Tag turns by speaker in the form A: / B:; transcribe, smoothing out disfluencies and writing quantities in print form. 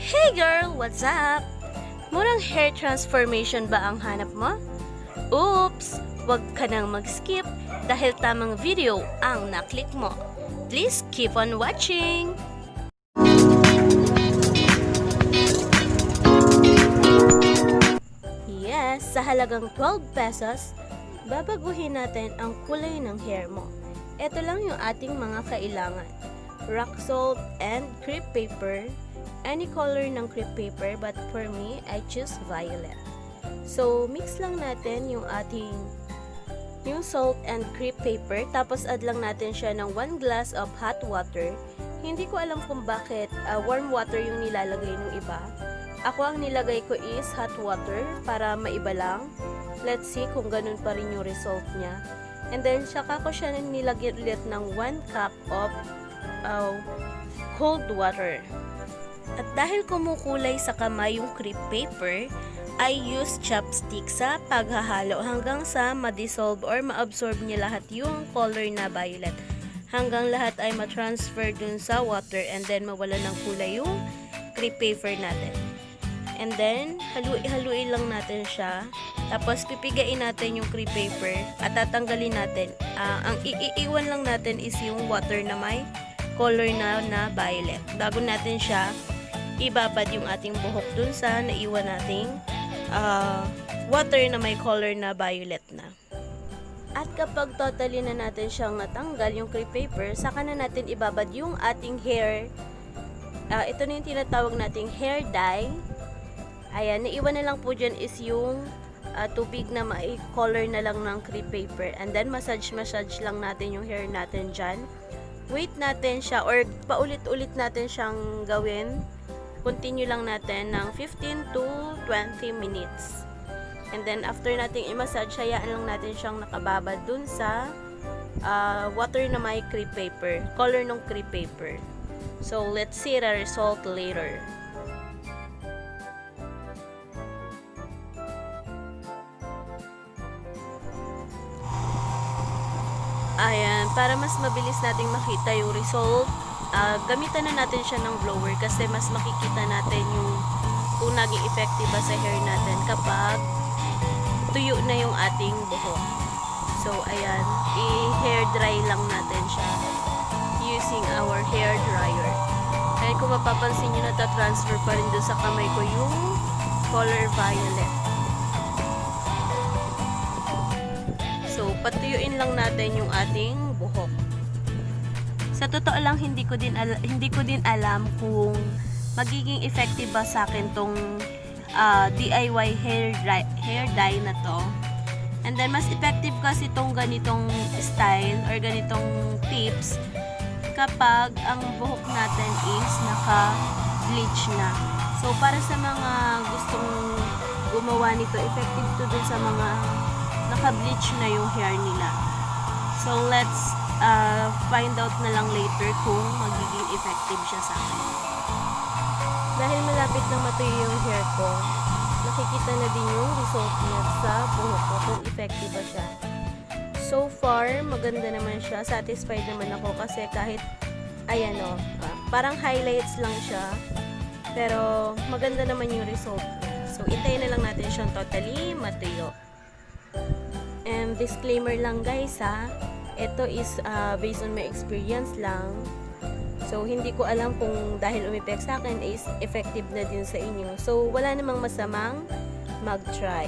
A: Hey girl! What's up? Murang hair transformation ba ang hanap mo? Oops! Huwag ka nang mag-skip dahil tamang video ang naklik mo. Please keep on watching! Yes, sa halagang 12 pesos, babaguhin natin ang kulay ng hair mo. Ito lang yung ating mga kailangan. Rock salt and crepe paper. Any color ng crepe paper, but for me, I choose violet. So, mix lang natin yung salt and crepe paper, tapos add lang natin siya ng 1 glass of hot water. Hindi ko alam kung bakit warm water yung nilalagay ng iba. Ako ang nilagay ko is hot water para maiba lang. Let's see kung ganun pa rin yung result niya. And then, saka ko siya nilagyan ulit ng 1 cup of cold water. At dahil kumukulay sa kamay yung crepe paper, I use chopstick sa paghahalo hanggang sa ma-dissolve or ma-absorb niya lahat yung color na violet. Hanggang lahat ay ma-transfer dun sa water and then mawala ng kulay yung crepe paper natin. And then, haluin lang natin siya. Tapos, pipigain natin yung crepe paper at tatanggalin natin. Ang iiwan lang natin is yung water na may color na violet. Bago natin siya ibabad yung ating buhok dun sa naiwan nating water na may color na violet na. At kapag totally na natin siyang natanggal yung crepe paper, saka na natin ibabad yung ating hair. Ito na yung tinatawag nating hair dye. Ayan, naiwan na lang po dyan is yung tubig na may color na lang ng crepe paper. And then massage lang natin yung hair natin dyan. Wait natin siya or paulit-ulit natin siyang gawin. Continue lang natin ng 15 to 20 minutes. And then, after nating i-massage, hayaan lang natin siyang nakababad dun sa water na may crepe paper. Color ng crepe paper. So, let's see the result later. Ayan, para mas mabilis nating makita yung result, gamitan na natin siya ng blower kasi mas makikita natin yung kung naging effective ba sa hair natin kapag tuyo na yung ating buhok. So, ayan, i-hair dry lang natin siya using our hair dryer. Ayan, kung mapapansin nyo, nata-transfer pa rin doon sa kamay ko yung color violet. So, patuyuin lang natin yung ating buhok. Sa totoo lang, hindi ko din alam kung magiging effective ba sa akin tong DIY hair dye na to. And then, mas effective kasi tong ganitong style or ganitong tips kapag ang buhok natin is naka-bleach na. So, para sa mga gustong gumawa nito, effective to dun sa mga naka-bleach na yung hair nila. So, let's find out na lang later kung magiging effective siya sa akin. Dahil malapit na matuyo yung hair ko, nakikita na din yung result niya sa buhok ko kung effective ba siya. So far, maganda naman siya. Satisfied naman ako kasi kahit, ayan o, parang highlights lang siya. Pero, maganda naman yung result niya. So, intayin na lang natin siyang totally matuyo. And disclaimer lang guys ha, ito is based on my experience lang. So, hindi ko alam kung dahil umipek sa akin is effective na din sa inyo. So, wala namang masamang mag-try.